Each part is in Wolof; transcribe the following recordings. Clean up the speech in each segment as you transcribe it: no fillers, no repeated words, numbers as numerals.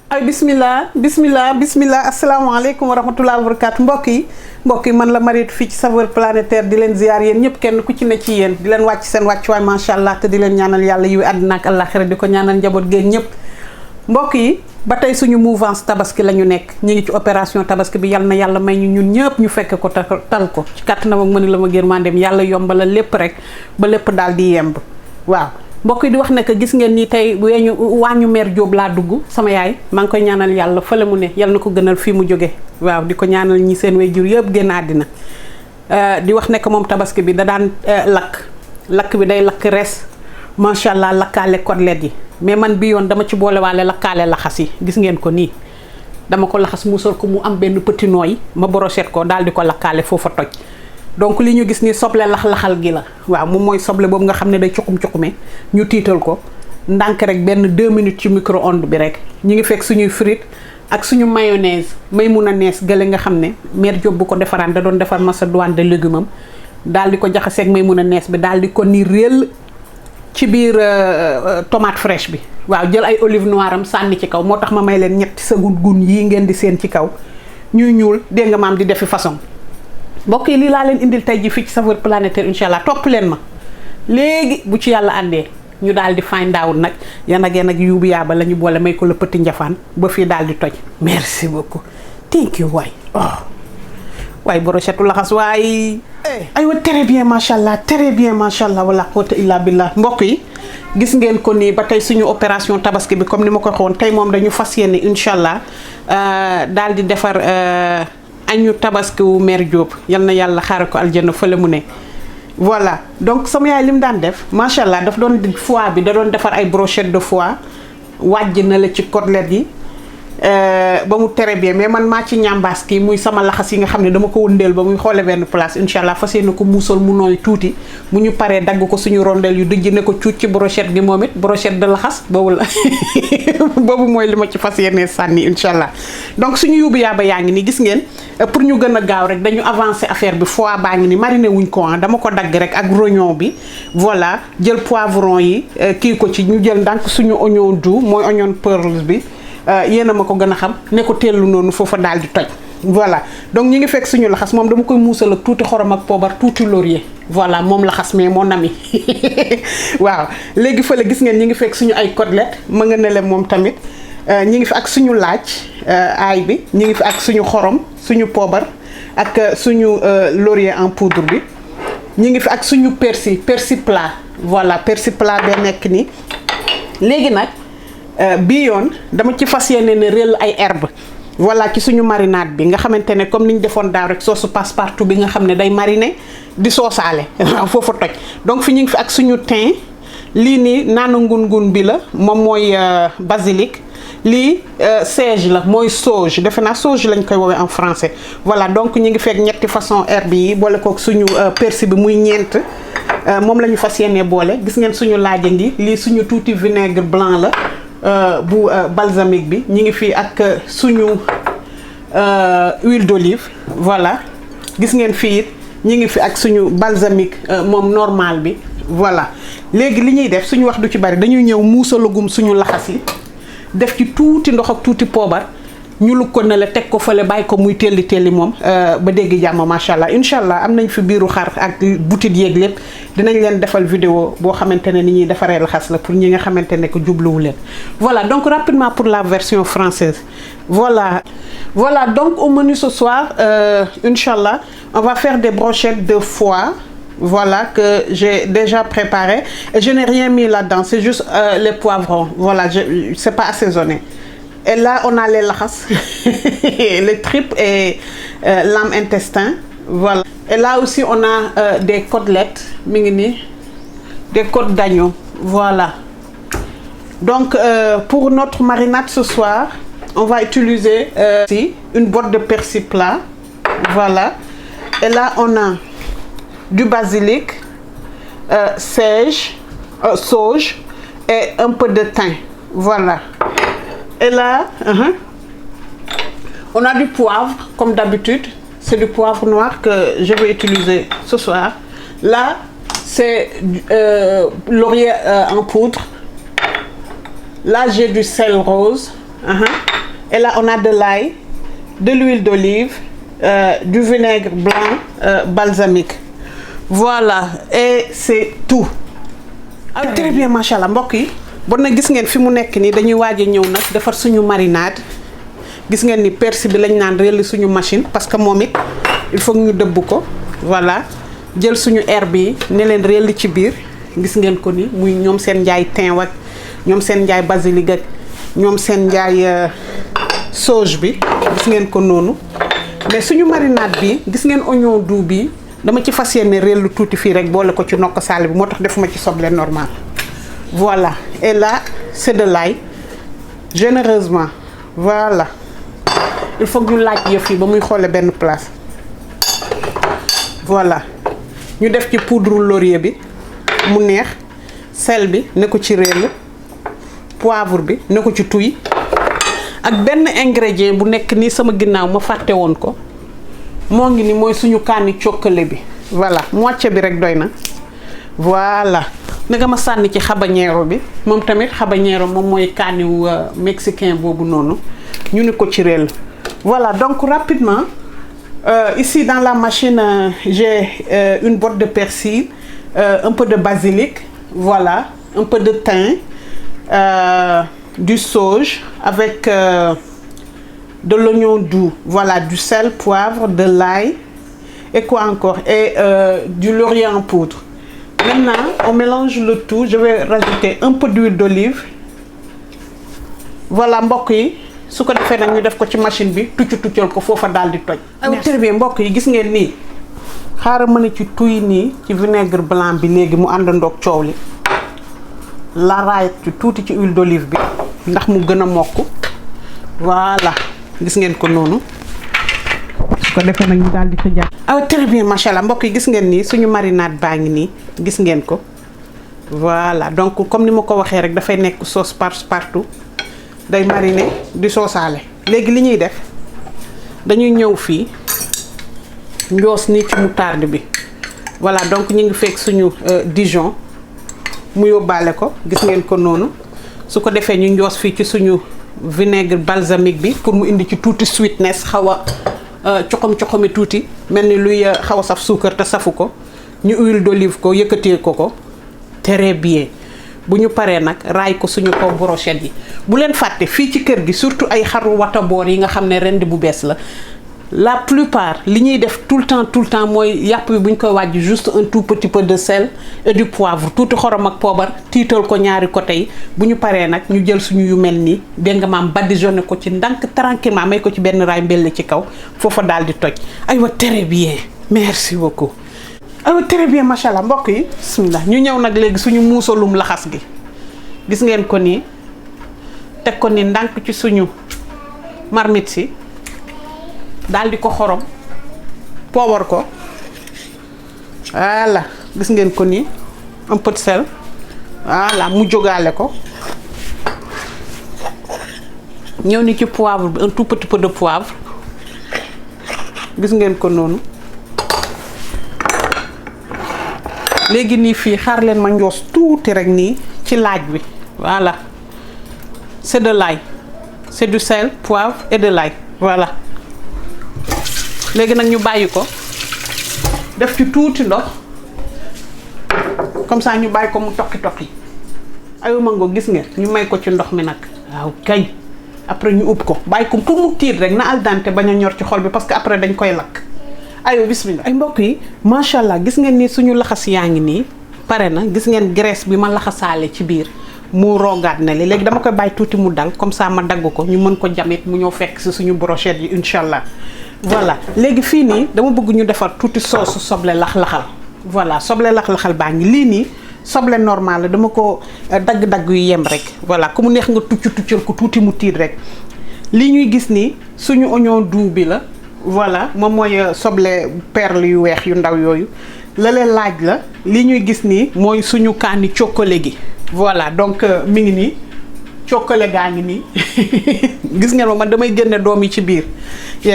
ay bismillah bismillah bismillah asalaamaaleykum wa rahmatulah wa barakaatu mbokk yi man la Mariétou fii ci Saveurs Planétaires di leen ziar yéen ñëpp kenn ku ci ne ci yéen di leen wàcc seen wàccuwaay macha allah te di leen ñaanal yàlla yiw àddina ak àllaaxira di ko ñaanal njaboot géen ñëpp mbokk yi ba tey suñu mouvance tabaski la ñu nekk ñu ngi ci opération tabaski bi yal na yàlla may ñu ñun ñëpp ñu fekk ko tal ko ci kàttanam ak mëni la ma gër mandem yàlla yombalal lépp rek ba lépp daal di yemb waaw mbokk yi di wax ne que gis ngeen ni tey weñu waañu mère Diop laa dugg sama yaay maa ngi koy ñaanal yàlla fële mu ne yal na ko gënal fii mu jóge waaw di ko ñaanal ñi seen waajur yëpp génn àddina di wax ne que moom tabaski bi da daan lakk bi day lakk res macha allah lakkaale côtelette yi mais man bi yoon dama ci boolewaale lakkaale laxas yi gis ngeen ko nii dama ko laxas musal ko mu am benn petit nooy ma brochette ko daal di ko lakkaale foofa toj donc li ñu gis ni soble lax-laxal gi la waaw moom mooy soble boobu nga xam ne day cuqum-cuqume ñu tiital ko ndànk rek benn 2 minutes ci micro-ondes bi rek ñu ngi fekk suñuy frites ak suñu mayonnaise Maimouna Nees gële nga xam ne mère Diop bu ko defaraan da doon defar macédoine de légumes am daal di ko jaxaseeg Maimouna Nees bi daal di ko ni réel ci biir tomate fraîche bi waaw jël ay olive noire am sànni ci kaw moo tax ma may leen ñetti sa gun yii ngeen di seen ci kaw ñuy ñuul dégg nga maam di defi façon mbokk yi lii laa leen indil tey ji fii ci Saveurs Planétaires incha allah topp leen ma léegi bu ci yàlla àndee ñu daal di find out nag yan ak yuubu yaaba la ñu boole may ko la petit njafaan ba fii daal di toj merci beaucoup thank you waay waay brochette laxas waay aywa très bien macha allah wala quwwata illa billah mbokk yi gis ngeen ko nii ba tey suñu opération tabaski bi comme ni ma ko waxoon tey moom dañu fas yéene incha allah daal di defar añu tabaski wu mère Diop yal na yàlla xaare ko aljana fële mu ne voilà donc sama yaay li mu daan def macha allah daf doon foie bi da doon defar ay brochette de foie wàjj na la ci côtelette yi ba mu très bien mais man maa ci ñambaas kii muy sama laxas yi nga xam ne dama ko wëndeel ba muy xoole benn place incha allah fas yéene ko muusal mu nooy tuuti bu ñu paree dagg ko suñu rondel yu dijj ne ko cuut ci brochette gi moom it brochette de laxas boobu la boobu mooy li ma ci fas yéene sànni incha allah donc suñu yóbbu yaaba yaa ngi ni gis ngeen pour ñu gën a gaaw rek dañu avancer affaire bi foie baa ngi ni mariné wuñ ko dama ko dagg rek ak rognon bi voilà jël poivron yi kii ko ci ñu jël ndànk suñu oignon doux mooy oignon pearls bi yéen a ma ko gën a xam ne ko teelu noonu foofa daal di toj voilà donc ñi ngi fekk suñu laxas moom dama koy muusal ak tuuti xorom ak poobar tuuti laurier voilà moom laxas mais moo nami waaw léegi fële gis ngeen ñi ngi fekk suñu ay côtelette ma nga ne leen moom tamit ñi ngi fi ak suñu laaj aay bi ñi ngi fi ak suñu xorom suñu poobar ak suñu laurier en poudre bi ñi ngi fi ak suñu persil plat voilà persil plat bee nekk nii léegi nag bii yoon dama ci fas yéene ne réel ay herbe voilà ci suñu marinade bi nga xamante ne comme ni ñu defoon daaw rek soosu passe-partout bi nga xam ne day mariner di soosaale waaw foofu toj donc fi ñu ngi fi ak suñu thym lii nii naana ngun-ngun bi la moom mooy basilic lii sage la mooy sauge defe naa sauge lañ koy woowee en français voilà donc ñu ngi fekk ñetti façon herbe yi boole kook suñu persil bi muy ñeent moom la ñu fas yéene boole gis ngeen suñu laaja ngi lii suñu tuuti vinaigre blanc la bu balsamique bi ñi ngi fii ak suñu huile d'olive voilà gis ngeen fii it ñi ngi fi ak suñu balsamique moom normal bi voilà léegi li ñuy def suñu wax du ci bari dañuy ñëw muusalagum suñu laxas yi def ci tuuti ndox ak tuuti poobar ñu lu ko ne la teg ko fële bàyyi ko muy telli moom ba dégg jàmm macha allah incha allah am nañ fi biiru xar ak butit yeeg lépp dinañ leen defal vidéo boo xamante ne ni ñuy defaree laxas la pour ñi nga xamante ne ko jubluwu leen voilà donc rapidement pour la version française voilà donc au menu ce soir incha allah on va faire des brochettes de foie voilà que j'ai déjà préparé et je n'ai rien mis là-dedans c'est juste les poivrons voilà c'est pas assaisonné. Et là, on a les laxas, les tripes et l'âme intestin. Voilà. Et là aussi, on a des côtelettes, des côtes d'agneau. Voilà. Donc, pour notre marinade ce soir, on va utiliser une botte de persil plat. Voilà. Et là, on a du basilic, sage, sauge et un peu de thym. Voilà. Et là, on a du poivre, comme d'habitude. C'est du poivre noir que je vais utiliser ce soir. Là, c'est laurier en poudre. Là, j'ai du sel rose. Et là on a de l'ail, de l'huile d'olive, du vinaigre blanc balsamique. Voilà, et c'est tout. Très bien, machallah mbokk yi. Bon na gis ngeen fi mu nekk nii dañuy waaj a ñëw nag defar suñu marinade. Gis ngeen ni persil bi lañ naan relli suñu machine parce que moom it il faut ñu dëbb ko. Voilà, jël suñu herbe yi ne leen relli ci biir. Gis ngeen ko ni muy ñoom seen njaay thym ak ñoom seen njaay basilic ak ñoom seen njaay sauge bi. Gis ngeen ko noonu. Mais suñu marinade bi gis ngeen oignon doux bi dama ci fas yéene rellu tuuti fii rek boole ko ci nokk saali bi moo tax defuma ci soble normal. Voilà, et là c'est de l'ail généreusement. Voilà, il faut que ñu laaj yëf yi ba muy xoole benn place. Voilà, ñu def ci poudre laurier bi mu neex, sel bi ne ko ci réel, poivre bi ne ko ci tuy ak benn ingrédient bu nekk nii sama ginnaaw ma fàtte woon ko moo ngi ni mooy suñu kaani cokkale bi. Voilà, moitié bi rek doy na. Voilà, nga ma sànni ci habanero bi moom tamit habanero moom mooy kaaniw mexicain boobu noonu ñu ni ko ci réel. Voilà, donc rapidement ici dans la machine j'ai une botte de persil, un peu de basilic, voilà, un peu de thym, du sauge avec de l'oignon doux, voilà, du sel, poivre, de l'ail et quoi encore, et du laurier en poudre. Maintenant on mélange le tout. Je vais rajouter un peu d'huile d'olive. Voilà mbokk yi su ko defee nag ñu def ko ci machine bi tuccal ko foofa daal di toj. Très bien mbokk yi gis ngeen nii xaaral ma ne ci tuy nii ci vinaigre blanc bi léegi mu àndandoog coow li la raay ci tuuti ci huile d'olive bi ndax mu gën a mokk. Voilà, gis ngeen ko noonu su ko defee nag ñu daal di tëjaat. Très bien machallah mbokk yi gis ngeen nii suñu marinade baa ngi nii gis ngeen ko. Voilà, donc comme ni ma ko waxee rek dafay nekk sauce partout day mariner di soosaale. Léegi li ñuy def dañuy ñëw fii njoos nii ci moutarde bi. Voilà, donc ñu ngi fekk suñu Dijon mu yóbbaale ko gis ngeen ko noonu su ko defee ñu njoos fii ci suñu vinaigre balsamique bi pour mu indi ci tuuti sweetness xaw a coxom-coxomi tuuti mel ni luy xaw a saf suukar te safu ko ñu huile d'olive ko yëkkatee ko très bien. Bu ñu paree nag raay ko suñu kaw brochette yi bu leen fàtte fii ci kër gi surtout ay xaru wataboor yi nga xam ne rend bu bees la plupart li ñuy def tout le temps mooy yàpp bi bu ñu koy wàjj juste un tout petit peu de sel et du poivre tuuti xorom ak poobar tiital ko ñaari côté yi bu ñu paree nag ñu jël suñu yu mel nii dégg nga maam badigeonné ko ci ndànk tranquillement may ko ci benn raay mbell ci kaw foofa daal di toj. Aywa très bien, merci beaucoup. Très bien machallah mbokk yi bismillah ñu ñëw nag léegi suñu muusalum laxas gi gis ngeen ko nii teg ko ni ndànk ci suñu marmite si daal di ko xorom poobar ko. Voilà, gis ngeen ko nii un peu de sel. Voilà, mu jógaale ko ñëw ni ci poivre bi un tout petit peu de poivre gis ngeen ko noonu. Léegi nii fii xaar leen ma njoos tuuti rek nii ci laaj bi. Voilà, c'est de l'ail, c'est du sel, poivre et de l'ail. Voilà, léegi nag ñu bàyyi ko def ci tuuti ndox comme ça ñu bàyyi ko mu tokki ayu mango gis ngeen ñu may ko ci ndox mi nag. Waaw kañ après ñu ub ko bàyyi ko pour mu tiit rek na al dente bañ a ñor ci xol bi parce que après dañ koy lakk. Ayo bismillah ay mbokk yi machallah gis ngeen ni suñu laxas yaa ngi nii pare na gis ngeen graisse bi ma laxasaale ci biir mu rogaat na li léegi dama koy bàyyi tuuti mu dal comme ça ma dagg ko ñu mën ko jamit mu ñëw fekk si suñu brochette yi inshallah. Voilà, léegi fii nii dama bëgg ñu defar tuuti sauce soble lax-laxal. Voilà, soble lax-laxal baa ngi lii nii soble normal la dama ko dagg-dagg yu yem rek. Voilà, ku mu neex nga tuccal ko tuuti mu tiit rek. Lii ñuy gis nii suñu oignon doux bi la. Voilà, moom mooy soble perle yu weex yu ndaw yooyu la leen laaj la li ñuy gis nii mooy suñu kaani cokkale gi. Voilà, donc mi ngi nii cokkale gaa ngi nii gis ngeen man damay génne doom yi ci biir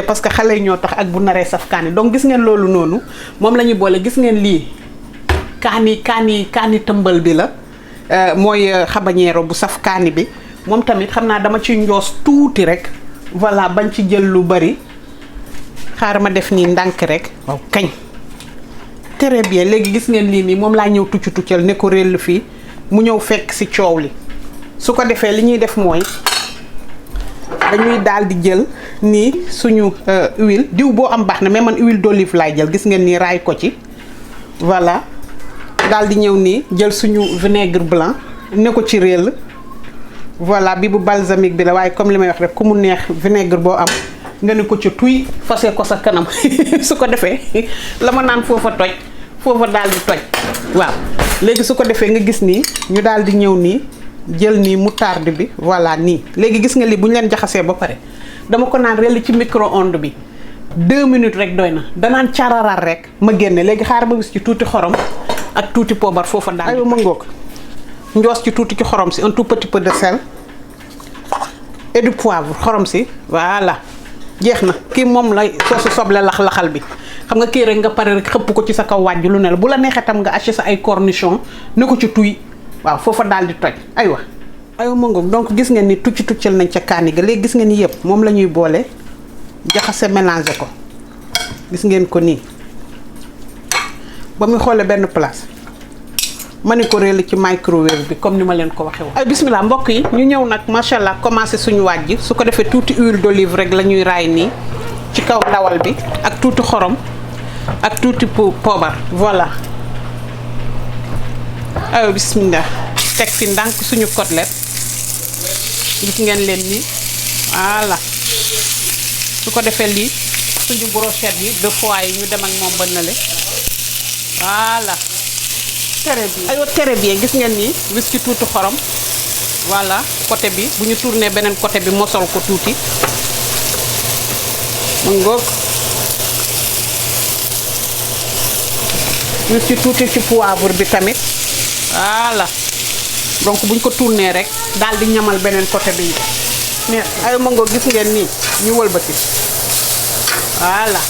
parce que xale yi ñoo tax ak bu naree saf kaani donc gis ngeen loolu noonu moom la ñuy boole. Gis ngeen lii kaani tëmbal bi la mooy habanero bu saf kaani bi moom tamit xam naa dama ci njoos tuuti rek. voilà bañ ci jël lu bari xaaral ma def nii ndànk rek waaw kañ très bien léegi gis ngeen lii nii moom laa ñëw tuccal ne ko réel fii mu ñëw fekk ci coow li su ko defee li ñuy def mooy dañuy daal di jël nii suñu huile diw boo am baax na mais man huile d'olive laay jël gis ngeen nii raay ko ci voilà daal di ñëw nii jël suñu vinaigre blanc ne ko ci réel voilà bi bu balsamique bi la waaye comme li may wax rek ku mu neex vinaigre boo am nga ne ko ci tuy fase ko sa kanam su ko defee la ma naan foofa toj foofa daal di toj waaw léegi su ko defee nga gis nii ñu daal di ñëw nii jël nii moutarde bi voilà nii léegi gis nga li bu ñu leen jaxasee ba pare dama ko naan rel ci micro-ondes bi 2 minutes rek doy na danaan cararar rek ma génne léegi xaar ma gis ci tuuti xorom ak tuuti poobar foofa daal aywa ma ngoog njoos ci tuuti ci xorom si un tout petit peu de sel et du poivre xorom si voilà jeex na kii moom lay soosu soble lax-laxal bi xam nga kii rek nga pare rek xëpp ko ci sa kaw wàjj lu ne la bu la neexee tam nga haché sa ay cornichon ne ko ci tuy waaw foofa daal di toj aywa ma ngoog donc gis ngeen ni tuccal nañ ca kaani ga léegi gis ngeen ni yëpp moom la ñuy boole jaxase mélanger ko gis ngeen ko nii ba muy xoolee benn place ma ni ko réel ci microwave bi comme ni ma leen ko waxee woon. ay bismillah mbokk yi ñu ñëw nag macha allah commencé suñu wàjj su ko defee tuuti huile d'olive rek la ñuy raay nii ci kaw ndawal bi ak tuuti xorom ak tuuti poobar voilà. aywa bismillah teg fi ndànk suñu côtelette gis ngeen leen nii voilà su ko defee lii suñu brochette yi 2 fois yi ñu dem ak moom ba nale voilà. très bien aywa très bien gis ngeen nii wis ci tuuti xorom voilà côté bi bu ñu tourné beneen côté bi mosol ko tuuti mu ngoog wis ci tuuti ci poivre bi tamit voilà donc buñ ko tourné rek daal di ñamal beneen côté bi mais ay ma ngoog gis ngeen nii ñu wëlbati voilà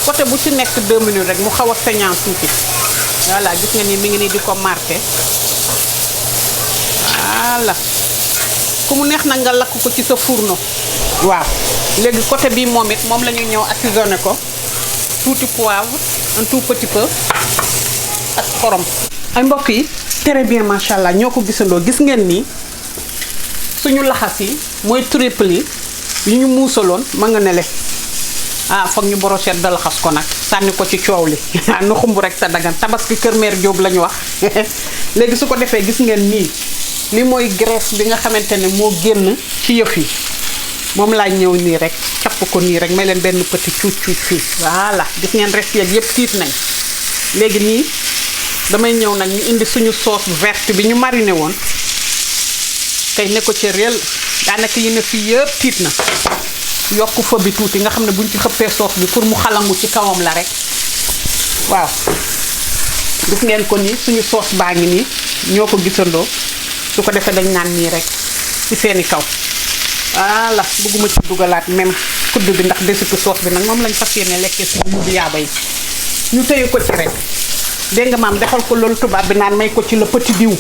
côté bu ci nekk 2 minutes rek mu xaw a sañaan tuuti voilà gis nga ni mi ngi nii di ko marqué voilà ku mu neex na nga lakk ko ci sa fourneau waaw léegi côté bii moom it moom la ñuy ñëw assaisonné ko tuuti poivre un tout petit peu ak xorom. ay mbokk yi très bien macha allah ñoo ko gisandoo gis ngeen nii suñu laxas yi mooy triple yi ñu muusaloon ma nga nele ah foog ñu brochette da laxas ko nag sànni ko ci coow li ah nu xumb rek sa dagan tabaski kër mère Diop la ñu wax léegi su ko defee gis ngeen nii li mooy graisse bi nga xamante ne moo génn ci yëf yi moom laa ñëw nii rek capp ko nii rek may leen benn petit cuuc fii voilà gis ngeen res yeeg yëpp tiit nañ léegi nii damay ñëw nag ñu indi suñu sauce verte bi ñu mariné woon tey ne ko ci réel daanaka yi ne fii yëpp tiit na yokk fa bi tuuti nga xam ne buñ ci xëppee sauce bi pour mu xalangu ci kawam la rek waaw gis ngeen ko nii suñu sauce baa ngi nii ñoo ko gisandoo su ko defee dañ naan nii rek ci seeni kaw voilà bëgguma ci dugalaat même kudd bi ndax desitu sauce bi nag moom lañ fas yéene lekkee suñu yóbbu yaaba yi ñu téye ko ci rek dégg nga maam defal ko loolu tubaab bi naan may ko ci le petit diw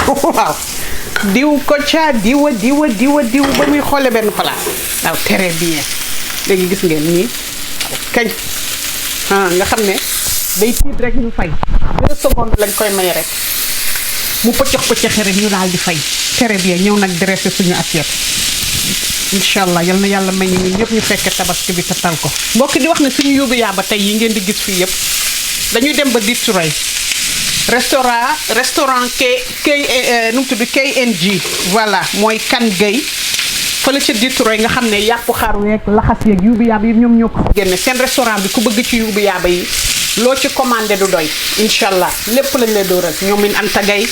waaw diw ko ca diwa ba muy xoole benn palaas waaw très bien léegi gis ngeen nii kañ nga xam ne day tiit rek ñu fay 2 secondes lañ koy may rek mu pëccëx rek ñu daal di fay très bien ñëw nag dressé suñu assiette incha allah yal na yàlla may ñu ñëpp ñu fekke tabaski bi te tal ko mbokk di wax ne suñu yóbbu yaaba tey yi ngeen di gis fii yëpp dañuy dem ba Detroit restaurant nu mu tudd KNG voilà mooy kan gay fële ca Detroit nga xam ne yàpp xar week laxas yeeg yuubu yaaba yi ñoom ñoo ko génne seen restaurant bi ku bëgg ci yuubu yaaba yi loo ci commandé du doy incha allah lépp lañ lay dóoral ñoom min Anta Gay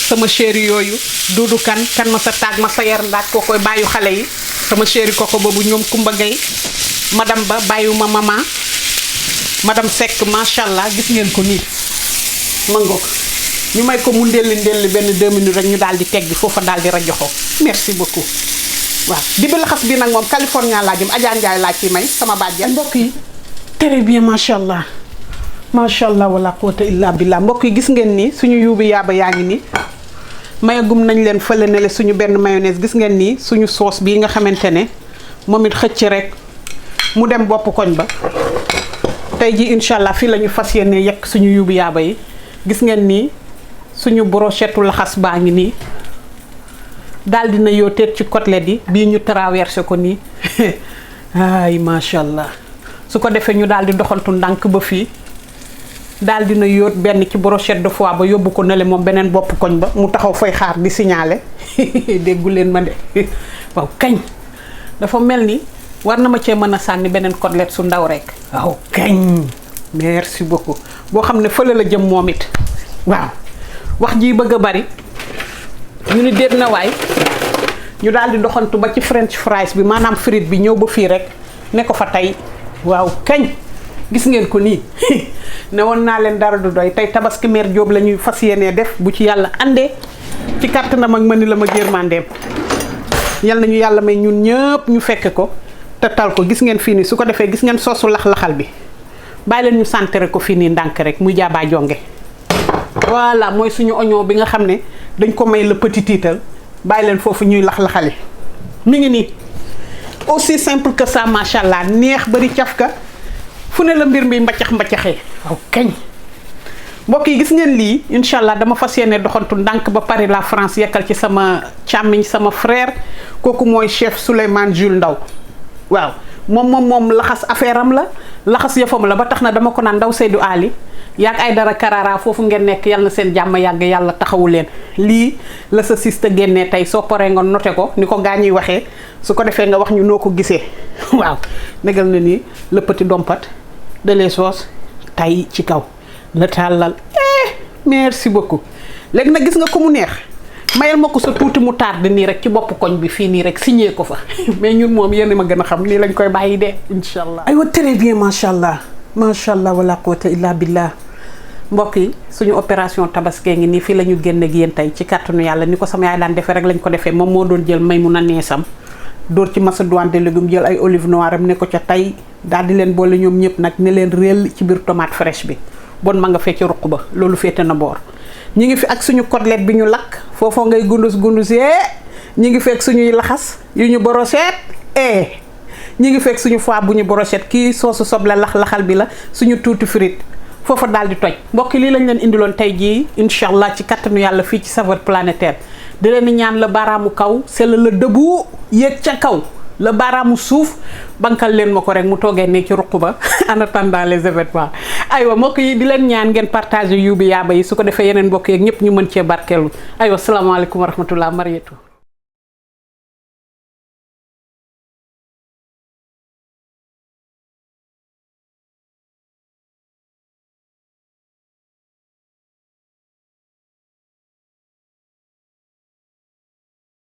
sama chéri yooyu Dudu kan ma sa taag ma sa yar ndaak koo koy bàyyu xale yi sama chéri koko boobu ñoom Kumba Gay madame ba bàyyu ma mama madame Seck macha allah gis ngeen ko nii mangook ñu may ko mu ndelli benn 2 minutes rek ñu daal di teggi foofa daal di rajoxoo merci beaucoup waaw di bi laxas bi nag moom California laa jëm Adja Ndiaye laa ci may sama bàjjen mbokk yi très bien macha allah wala quwwata illa billah mbokk yi gis ngeen nii suñu yuubu yaaba yaa ngi nii mayagum nañ leen fële ne le suñu benn mayonnaise gis ngeen nii suñu sauce bii nga xamante ne moom it xëcc rek mu dem bopp koñ ba. tey ji incha allah fii la ñu fas yéene yekk suñu yuubu yaaba yi gis ngeen nii suñu brochette laxas baa ngi nii daal dina yooteet ci côtelette yi bii ñu traversé ko nii ay macha allah su ko defee ñu daal di doxantu ndànk ba fii daal dina yóot benn ci brochette de foie ba yóbbu ko nele moom beneen bopp koñ ba mu taxaw fay xaar di signaler déggu leen ma de waaw kañ dafa mel ni war na ma cee mën a sànni beneen côtelette su ndaw rek waaw kañ merci beaucoup boo xam ne fële la jëm moom it waaw wax ji bëgg a bari ñu ni déet na waay ñu daal di doxantu ba ci french fries bi maanaam frite bi ñëw ba fii rek ne ko fa tey waaw kañ gis ngeen ko nii ne woon naa leen dara du doy tey tabaski mère Diop la ñuy fas yéenee def bu ci yàlla àndee ci kàttanam ak mëni la ma gërmandeem yal nañu yàlla may ñun ñëpp ñu fekke ko te tal ko gis ngeen fii nii su ko defee gis ngeen soosu lax-laxal bi bàyyi leen ñu santere ko fii nii ndànk rek muy jaabaa jonge voilà mooy suñu oignon bi nga xam ne dañ ko may le petit tiital bàyyi leen foofu ñuy lax-laxali mi ngi nii aussi simple que ça macha allah neex bari cafka fu ne la mbir mi mbaccax-mbaccaxee waaw kañ mbokk yi gis ngeen lii incha allah dama fas yéene doxantu ndànk ba Paris la France yekkal ci sama càmmiñ sama frère kooku mooy chef Souleymane Jules Ndaw waaw moom laxas affaire am la laxas yëfam la ba tax na dama ko naan Ndaw Seydou Ali yaag ay dara karara foofu ngeen nekk yal na seen jàmm yàgg yàlla taxawu leen lii la sa sista génnee tey soo paree nga noté ko ni ko gaañuy waxee su ko defee nga wax ñu noo ko gisee waaw negal na ni le petit dompat de les sauces tay ci kaw la tàllal merci beaucoup léegi nag gis nga ko mu neex mayal ma ko sa tuuti mu tardé nii rek ci bopp koñ bi fii nii rek signé ko fa mais ñun moom yéen ma gën a xam nii lañ koy bàyyi dee incha allah. aywa très bien macha allah wala quwwata illa billah mbokk yi suñu opération tabaski ngi nii fii la ñu génn ak yéen tey ci kàttanu yàlla ni ko sama yaay daan defee rek lañ ko defee moom moo doon jël may mun a neesam dóor ci macédoine de légumes jël ay olive noire am ne ko ca tey daal di leen boole ñoom ñëpp nag ne leen réel ci biir tomate fraîche bi bon ma nga fee ci ruq ba loolu féete na boor. ñi ngi fi ak suñu côtelette bi ñu lakk foofoo ngay gundus ñi ngi fekk suñuy laxas yu ñu brochette ñi ngi fekk suñu foie bu ñu brochette kii soosu soble lax-laxal bi la suñu tuuti frite foofa daal di toj mbokk lii lañ leen indiloon tey jii incha allah ci kattanu yàlla fii ci saveur planétaire di leen ñaan la baaraamu kaw c'est la debout yéeg ca kaw la baaraamu suuf bankal leen ma ko rek mu toogee ne ci ruq ba en attendant les événements aywa mbokk yi di leen ñaan ngeen partager yuubi yaaba yi su ko defee yeneen mbokk yeeg ñëpp ñu mën cee barkeelu aywa salaamaaleykum wa rahmatullah Marietou